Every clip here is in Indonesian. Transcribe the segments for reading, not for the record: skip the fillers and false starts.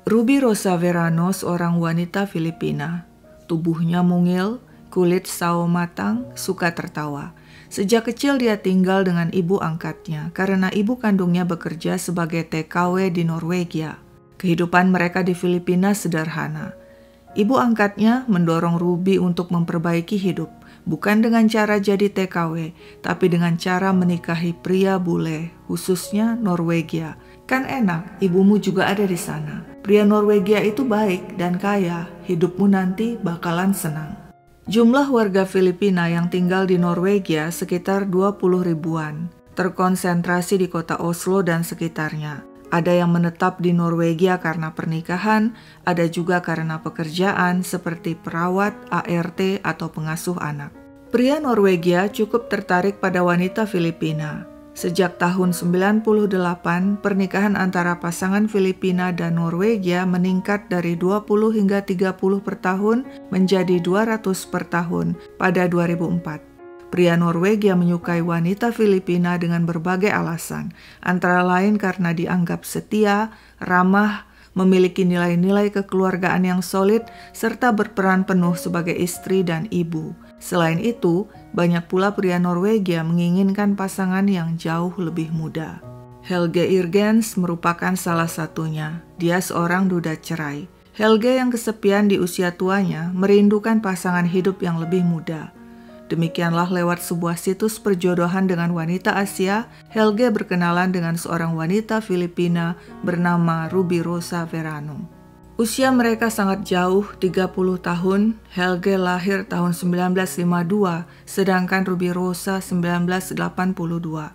Ruby Rosa Verano seorang wanita Filipina. Tubuhnya mungil, kulit sawo matang, suka tertawa. Sejak kecil dia tinggal dengan ibu angkatnya karena ibu kandungnya bekerja sebagai TKW di Norwegia. Kehidupan mereka di Filipina sederhana. Ibu angkatnya mendorong Ruby untuk memperbaiki hidup, bukan dengan cara jadi TKW, tapi dengan cara menikahi pria bule, khususnya Norwegia. Kan enak, ibumu juga ada di sana. Pria Norwegia itu baik dan kaya, hidupmu nanti bakalan senang. Jumlah warga Filipina yang tinggal di Norwegia sekitar 20 ribuan, terkonsentrasi di kota Oslo dan sekitarnya. Ada yang menetap di Norwegia karena pernikahan, ada juga karena pekerjaan seperti perawat, ART, atau pengasuh anak. Pria Norwegia cukup tertarik pada wanita Filipina. Sejak tahun 98, pernikahan antara pasangan Filipina dan Norwegia meningkat dari 20 hingga 30 per tahun menjadi 200 per tahun pada 2004. Pria Norwegia menyukai wanita Filipina dengan berbagai alasan, antara lain karena dianggap setia, ramah, memiliki nilai-nilai kekeluargaan yang solid, serta berperan penuh sebagai istri dan ibu. Selain itu, banyak pula pria Norwegia menginginkan pasangan yang jauh lebih muda. Helge Irgens merupakan salah satunya. Dia seorang duda cerai. Helge yang kesepian di usia tuanya merindukan pasangan hidup yang lebih muda. Demikianlah lewat sebuah situs perjodohan dengan wanita Asia, Helge berkenalan dengan seorang wanita Filipina bernama Ruby Rosa Verano. Usia mereka sangat jauh, 30 tahun. Helge lahir tahun 1952, sedangkan Ruby Rosa 1982.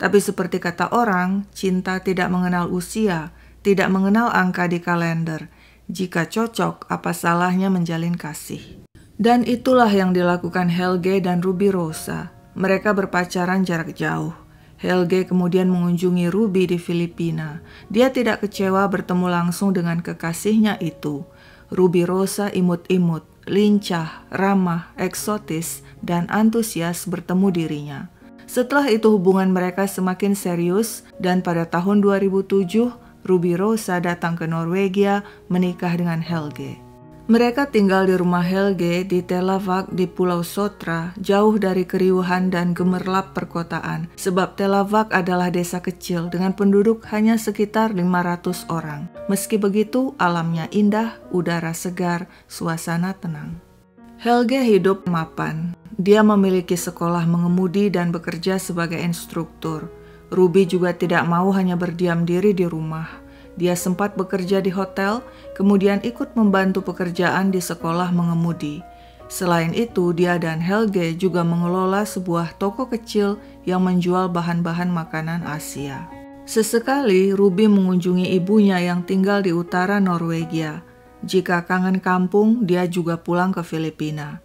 Tapi seperti kata orang, cinta tidak mengenal usia, tidak mengenal angka di kalender. Jika cocok, apa salahnya menjalin kasih? Dan itulah yang dilakukan Helge dan Ruby Rosa. Mereka berpacaran jarak jauh. Helge kemudian mengunjungi Ruby di Filipina. Dia tidak kecewa bertemu langsung dengan kekasihnya itu. Ruby Rosa imut-imut, lincah, ramah, eksotis, dan antusias bertemu dirinya. Setelah itu hubungan mereka semakin serius dan pada tahun 2007, Ruby Rosa datang ke Norwegia menikah dengan Helge. Mereka tinggal di rumah Helge di Telavak di Pulau Sotra, jauh dari keriuhan dan gemerlap perkotaan, sebab Telavak adalah desa kecil dengan penduduk hanya sekitar 500 orang. Meski begitu, alamnya indah, udara segar, suasana tenang. Helge hidup mapan. Dia memiliki sekolah mengemudi dan bekerja sebagai instruktur. Ruby juga tidak mau hanya berdiam diri di rumah. Dia sempat bekerja di hotel, kemudian ikut membantu pekerjaan di sekolah mengemudi. Selain itu, dia dan Helge juga mengelola sebuah toko kecil yang menjual bahan-bahan makanan Asia. Sesekali, Ruby mengunjungi ibunya yang tinggal di utara Norwegia. Jika kangen kampung, dia juga pulang ke Filipina.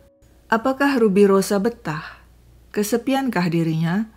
Apakah Ruby Rosa betah? Kesepiankah dirinya?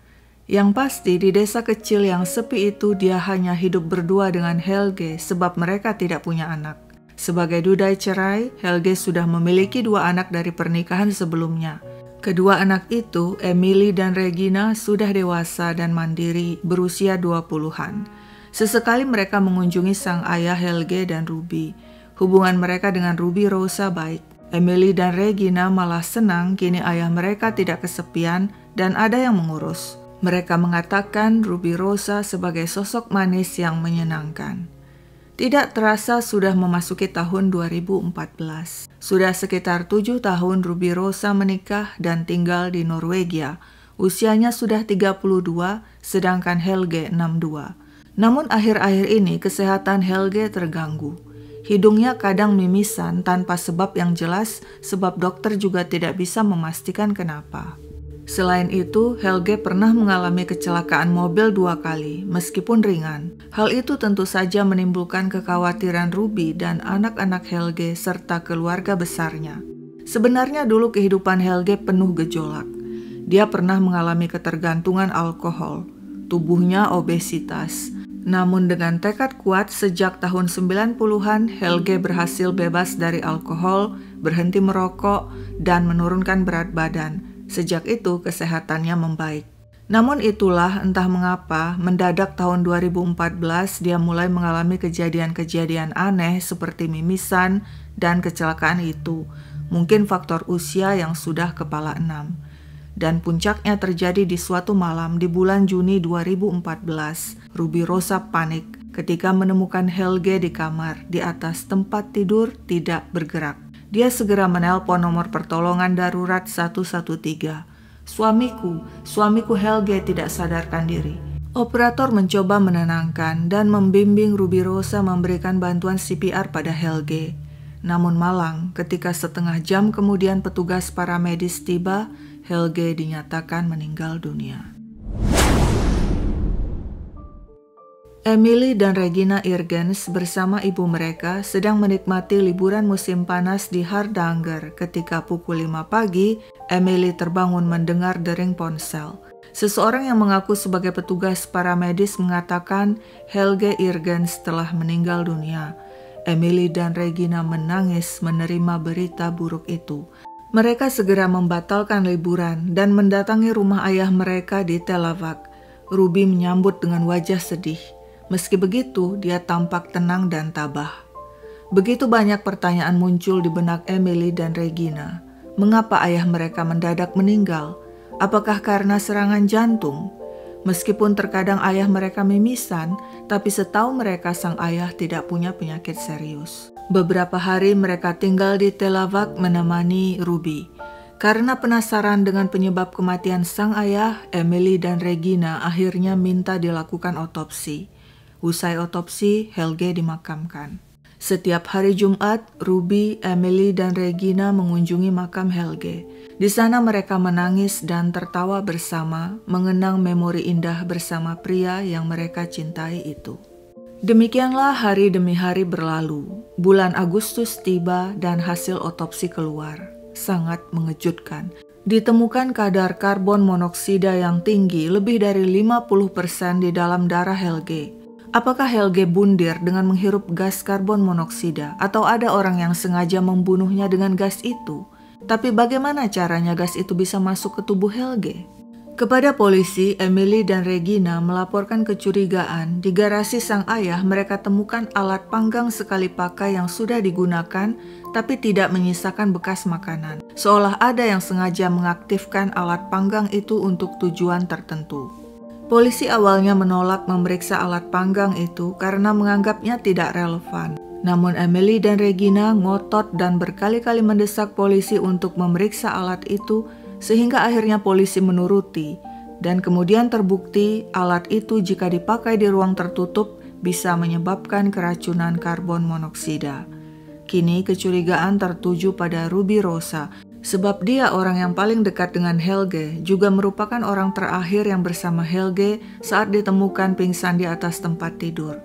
Yang pasti di desa kecil yang sepi itu dia hanya hidup berdua dengan Helge sebab mereka tidak punya anak. Sebagai duda cerai, Helge sudah memiliki 2 anak dari pernikahan sebelumnya. Kedua anak itu, Emily dan Regina, sudah dewasa dan mandiri berusia 20-an. Sesekali mereka mengunjungi sang ayah Helge dan Ruby. Hubungan mereka dengan Ruby Rosa baik. Emily dan Regina malah senang kini ayah mereka tidak kesepian dan ada yang mengurus. Mereka mengatakan Ruby Rosa sebagai sosok manis yang menyenangkan. Tidak terasa sudah memasuki tahun 2014. Sudah sekitar 7 tahun Ruby Rosa menikah dan tinggal di Norwegia. Usianya sudah 32, sedangkan Helge 62. Namun akhir-akhir ini kesehatan Helge terganggu. Hidungnya kadang mimisan tanpa sebab yang jelas, sebab dokter juga tidak bisa memastikan kenapa. Selain itu, Helge pernah mengalami kecelakaan mobil 2 kali, meskipun ringan. Hal itu tentu saja menimbulkan kekhawatiran Ruby dan anak-anak Helge serta keluarga besarnya. Sebenarnya dulu kehidupan Helge penuh gejolak. Dia pernah mengalami ketergantungan alkohol, tubuhnya obesitas. Namun dengan tekad kuat sejak tahun 90-an, Helge berhasil bebas dari alkohol, berhenti merokok, dan menurunkan berat badan. Sejak itu kesehatannya membaik. Namun itulah entah mengapa mendadak tahun 2014 dia mulai mengalami kejadian-kejadian aneh seperti mimisan dan kecelakaan itu. Mungkin faktor usia yang sudah kepala 6. Dan puncaknya terjadi di suatu malam di bulan Juni 2014. Rubirosa panik ketika menemukan Helge di kamar di atas tempat tidur tidak bergerak. Dia segera menelpon nomor pertolongan darurat 113. Suamiku Helge tidak sadarkan diri. Operator mencoba menenangkan dan membimbing Rubirosa memberikan bantuan CPR pada Helge. Namun malang, ketika setengah jam kemudian petugas paramedis tiba, Helge dinyatakan meninggal dunia. Emily dan Regina Irgens bersama ibu mereka sedang menikmati liburan musim panas di Hardanger ketika pukul 5 pagi, Emily terbangun mendengar dering ponsel. Seseorang yang mengaku sebagai petugas paramedis mengatakan Helge Irgens telah meninggal dunia. Emily dan Regina menangis menerima berita buruk itu. Mereka segera membatalkan liburan dan mendatangi rumah ayah mereka di Telavak. Ruby menyambut dengan wajah sedih. Meski begitu, dia tampak tenang dan tabah. Begitu banyak pertanyaan muncul di benak Emily dan Regina. Mengapa ayah mereka mendadak meninggal? Apakah karena serangan jantung? Meskipun terkadang ayah mereka mimisan, tapi setahu mereka sang ayah tidak punya penyakit serius. Beberapa hari mereka tinggal di Telavak menemani Ruby. Karena penasaran dengan penyebab kematian sang ayah, Emily dan Regina akhirnya minta dilakukan otopsi. Usai otopsi, Helge dimakamkan. Setiap hari Jumat, Ruby, Emily, dan Regina mengunjungi makam Helge. Di sana mereka menangis dan tertawa bersama, mengenang memori indah bersama pria yang mereka cintai itu. Demikianlah hari demi hari berlalu. Bulan Agustus tiba dan hasil otopsi keluar. Sangat mengejutkan. Ditemukan kadar karbon monoksida yang tinggi lebih dari 50% di dalam darah Helge. Apakah Helge bundir dengan menghirup gas karbon monoksida atau ada orang yang sengaja membunuhnya dengan gas itu? Tapi bagaimana caranya gas itu bisa masuk ke tubuh Helge? Kepada polisi, Emily dan Regina melaporkan kecurigaan di garasi sang ayah mereka temukan alat panggang sekali pakai yang sudah digunakan tapi tidak menyisakan bekas makanan. Seolah ada yang sengaja mengaktifkan alat panggang itu untuk tujuan tertentu. Polisi awalnya menolak memeriksa alat panggang itu karena menganggapnya tidak relevan. Namun Emily dan Regina ngotot dan berkali-kali mendesak polisi untuk memeriksa alat itu sehingga akhirnya polisi menuruti. Dan kemudian terbukti alat itu jika dipakai di ruang tertutup bisa menyebabkan keracunan karbon monoksida. Kini kecurigaan tertuju pada Rubirosa. Sebab dia orang yang paling dekat dengan Helge, juga merupakan orang terakhir yang bersama Helge saat ditemukan pingsan di atas tempat tidur.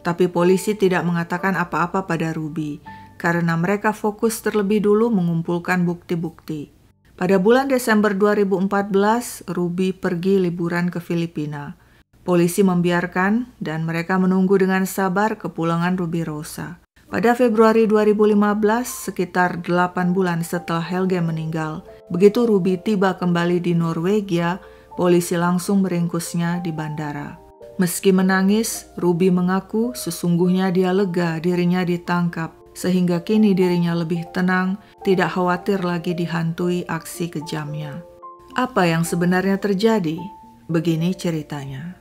Tapi polisi tidak mengatakan apa-apa pada Ruby, karena mereka fokus terlebih dulu mengumpulkan bukti-bukti. Pada bulan Desember 2014, Ruby pergi liburan ke Filipina. Polisi membiarkan dan mereka menunggu dengan sabar kepulangan Rubirosa. Pada Februari 2015, sekitar 8 bulan setelah Helge meninggal, begitu Ruby tiba kembali di Norwegia, polisi langsung meringkusnya di bandara. Meski menangis, Ruby mengaku sesungguhnya dia lega dirinya ditangkap, sehingga kini dirinya lebih tenang, tidak khawatir lagi dihantui aksi kejamnya. Apa yang sebenarnya terjadi? Begini ceritanya.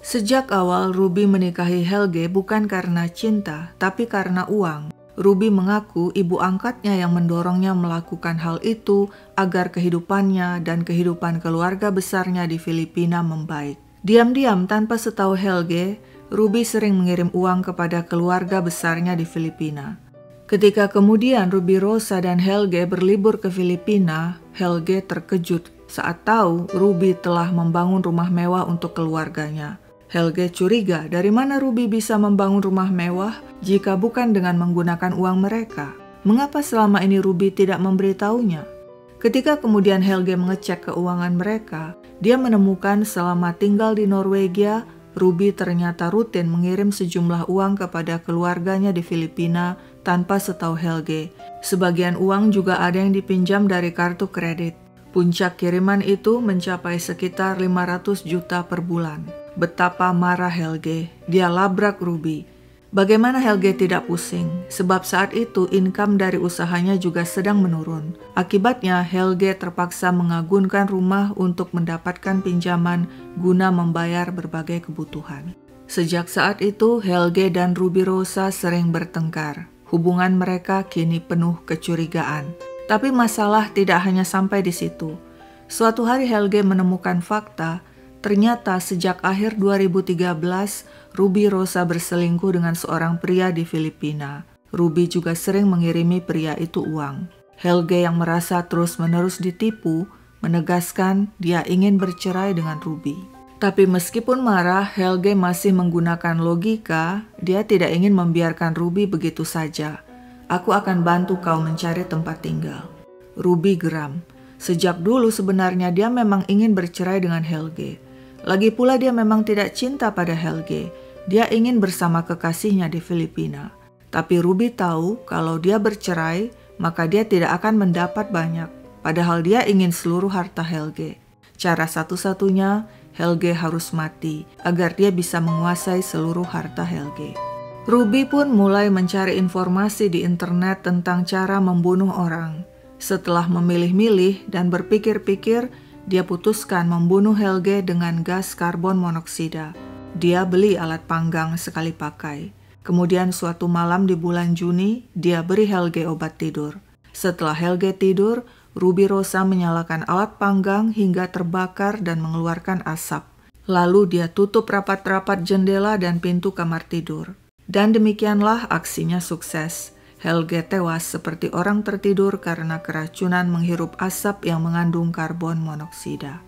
Sejak awal Ruby menikahi Helge bukan karena cinta, tapi karena uang. Ruby mengaku ibu angkatnya yang mendorongnya melakukan hal itu agar kehidupannya dan kehidupan keluarga besarnya di Filipina membaik. Diam-diam tanpa setahu Helge, Ruby sering mengirim uang kepada keluarga besarnya di Filipina. Ketika kemudian Rubirosa dan Helge berlibur ke Filipina, Helge terkejut saat tahu Ruby telah membangun rumah mewah untuk keluarganya. Helge curiga dari mana Ruby bisa membangun rumah mewah jika bukan dengan menggunakan uang mereka. Mengapa selama ini Ruby tidak memberitahunya? Ketika kemudian Helge mengecek keuangan mereka, dia menemukan selama tinggal di Norwegia, Ruby ternyata rutin mengirim sejumlah uang kepada keluarganya di Filipina tanpa setahu Helge. Sebagian uang juga ada yang dipinjam dari kartu kredit. Puncak kiriman itu mencapai sekitar 500 juta per bulan. Betapa marah Helge, dia labrak Ruby. Bagaimana Helge tidak pusing, sebab saat itu income dari usahanya juga sedang menurun. Akibatnya Helge terpaksa mengagunkan rumah untuk mendapatkan pinjaman guna membayar berbagai kebutuhan. Sejak saat itu Helge dan Ruby Rosa sering bertengkar. Hubungan mereka kini penuh kecurigaan. Tapi masalah tidak hanya sampai di situ. Suatu hari Helge menemukan fakta, ternyata sejak akhir 2013, Ruby Rosa berselingkuh dengan seorang pria di Filipina. Ruby juga sering mengirimi pria itu uang. Helge yang merasa terus-menerus ditipu, menegaskan dia ingin bercerai dengan Ruby. Tapi meskipun marah, Helge masih menggunakan logika, dia tidak ingin membiarkan Ruby begitu saja. Aku akan bantu kau mencari tempat tinggal. Ruby geram. Sejak dulu sebenarnya dia memang ingin bercerai dengan Helge. Lagi pula dia memang tidak cinta pada Helge. Dia ingin bersama kekasihnya di Filipina. Tapi Ruby tahu kalau dia bercerai, maka dia tidak akan mendapat banyak. Padahal dia ingin seluruh harta Helge. Cara satu-satunya, Helge harus mati agar dia bisa menguasai seluruh harta Helge. Ruby pun mulai mencari informasi di internet tentang cara membunuh orang. Setelah memilih-milih dan berpikir-pikir, dia putuskan membunuh Helge dengan gas karbon monoksida. Dia beli alat panggang sekali pakai. Kemudian suatu malam di bulan Juni, dia beri Helge obat tidur. Setelah Helge tidur, Ruby Rosa menyalakan alat panggang hingga terbakar dan mengeluarkan asap. Lalu dia tutup rapat-rapat jendela dan pintu kamar tidur. Dan demikianlah aksinya sukses. Helge tewas seperti orang tertidur karena keracunan menghirup asap yang mengandung karbon monoksida.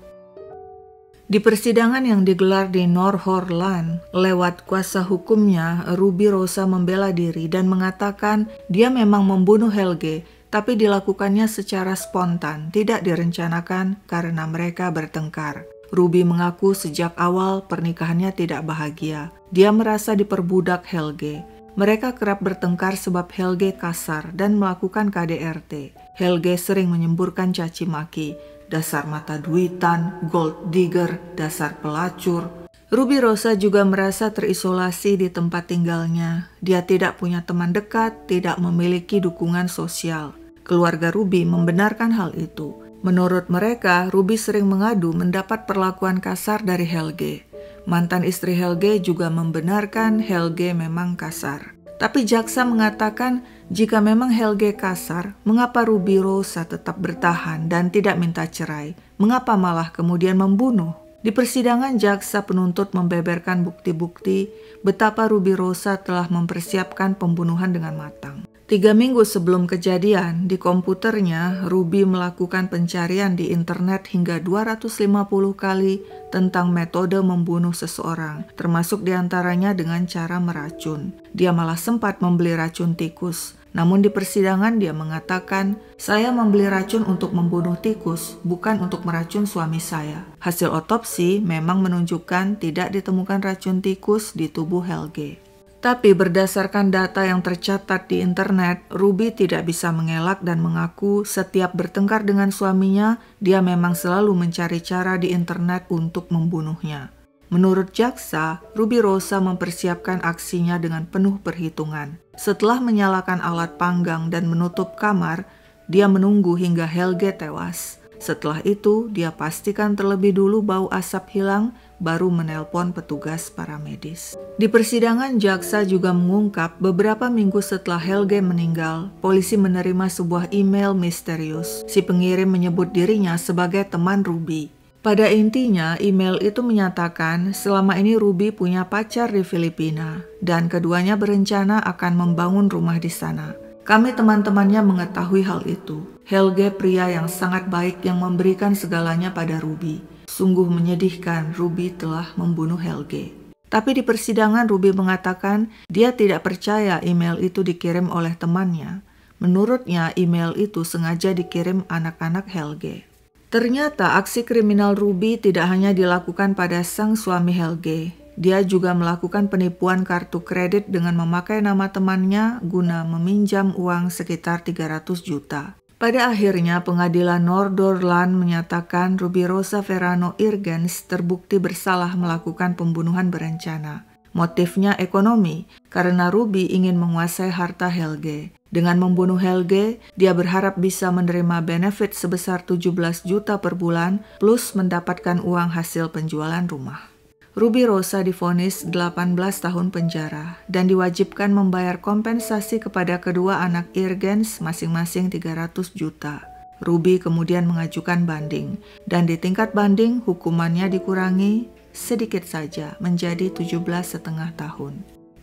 Di persidangan yang digelar di Nordhordland, lewat kuasa hukumnya, Ruby Rosa membela diri dan mengatakan dia memang membunuh Helge, tapi dilakukannya secara spontan, tidak direncanakan karena mereka bertengkar. Ruby mengaku sejak awal pernikahannya tidak bahagia. Dia merasa diperbudak Helge. Mereka kerap bertengkar sebab Helge kasar dan melakukan KDRT. Helge sering menyemburkan caci maki, dasar mata duitan, gold digger, dasar pelacur. Ruby Rosa juga merasa terisolasi di tempat tinggalnya. Dia tidak punya teman dekat, tidak memiliki dukungan sosial. Keluarga Ruby membenarkan hal itu. Menurut mereka, Ruby sering mengadu mendapat perlakuan kasar dari Helge. Mantan istri Helge juga membenarkan Helge memang kasar. Tapi jaksa mengatakan jika memang Helge kasar, mengapa Ruby Rosa tetap bertahan dan tidak minta cerai? Mengapa malah kemudian membunuh? Di persidangan jaksa penuntut membeberkan bukti-bukti betapa Ruby Rosa telah mempersiapkan pembunuhan dengan matang. 3 minggu sebelum kejadian, di komputernya, Ruby melakukan pencarian di internet hingga 250 kali tentang metode membunuh seseorang, termasuk diantaranya dengan cara meracun. Dia malah sempat membeli racun tikus. Namun di persidangan dia mengatakan, saya membeli racun untuk membunuh tikus, bukan untuk meracun suami saya. Hasil otopsi memang menunjukkan tidak ditemukan racun tikus di tubuh Helge. Tapi berdasarkan data yang tercatat di internet, Ruby tidak bisa mengelak dan mengaku setiap bertengkar dengan suaminya, dia memang selalu mencari cara di internet untuk membunuhnya. Menurut jaksa, Ruby Rosa mempersiapkan aksinya dengan penuh perhitungan. Setelah menyalakan alat panggang dan menutup kamar, dia menunggu hingga Helge tewas. Setelah itu, dia pastikan terlebih dulu bau asap hilang, baru menelpon petugas paramedis. Di persidangan, jaksa juga mengungkap beberapa minggu setelah Helge meninggal, polisi menerima sebuah email misterius. Si pengirim menyebut dirinya sebagai teman Ruby. Pada intinya, email itu menyatakan selama ini Ruby punya pacar di Filipina dan keduanya berencana akan membangun rumah di sana. Kami teman-temannya mengetahui hal itu. Helge pria yang sangat baik yang memberikan segalanya pada Ruby. Sungguh menyedihkan Ruby telah membunuh Helge. Tapi di persidangan Ruby mengatakan dia tidak percaya email itu dikirim oleh temannya. Menurutnya email itu sengaja dikirim anak-anak Helge. Ternyata aksi kriminal Ruby tidak hanya dilakukan pada sang suami Helge. Dia juga melakukan penipuan kartu kredit dengan memakai nama temannya guna meminjam uang sekitar 300 juta. Pada akhirnya, pengadilan Nordhordland menyatakan Ruby Rosa Verano Irgens terbukti bersalah melakukan pembunuhan berencana. Motifnya ekonomi, karena Ruby ingin menguasai harta Helge. Dengan membunuh Helge, dia berharap bisa menerima benefit sebesar 17 juta per bulan, plus mendapatkan uang hasil penjualan rumah. Ruby Rosa divonis 18 tahun penjara dan diwajibkan membayar kompensasi kepada kedua anak Irgens masing-masing 300 juta. Ruby kemudian mengajukan banding, dan di tingkat banding hukumannya dikurangi sedikit saja menjadi 17,5 tahun.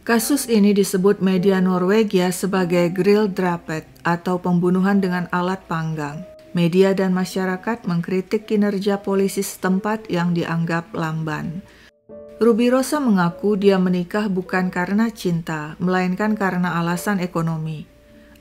Kasus ini disebut media Norwegia sebagai grilldrapet atau pembunuhan dengan alat panggang. Media dan masyarakat mengkritik kinerja polisi setempat yang dianggap lamban. Ruby Rosa mengaku dia menikah bukan karena cinta, melainkan karena alasan ekonomi.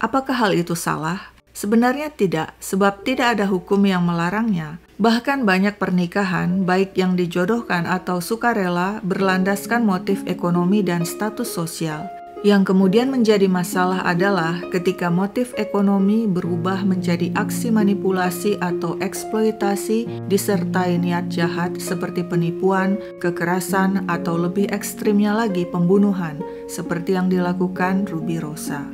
Apakah hal itu salah? Sebenarnya tidak, sebab tidak ada hukum yang melarangnya. Bahkan banyak pernikahan, baik yang dijodohkan atau sukarela, berlandaskan motif ekonomi dan status sosial. Yang kemudian menjadi masalah adalah ketika motif ekonomi berubah menjadi aksi manipulasi atau eksploitasi disertai niat jahat seperti penipuan, kekerasan, atau lebih ekstrimnya lagi pembunuhan, seperti yang dilakukan Ruby Rosa.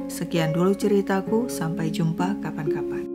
Sekian dulu ceritaku, sampai jumpa kapan-kapan.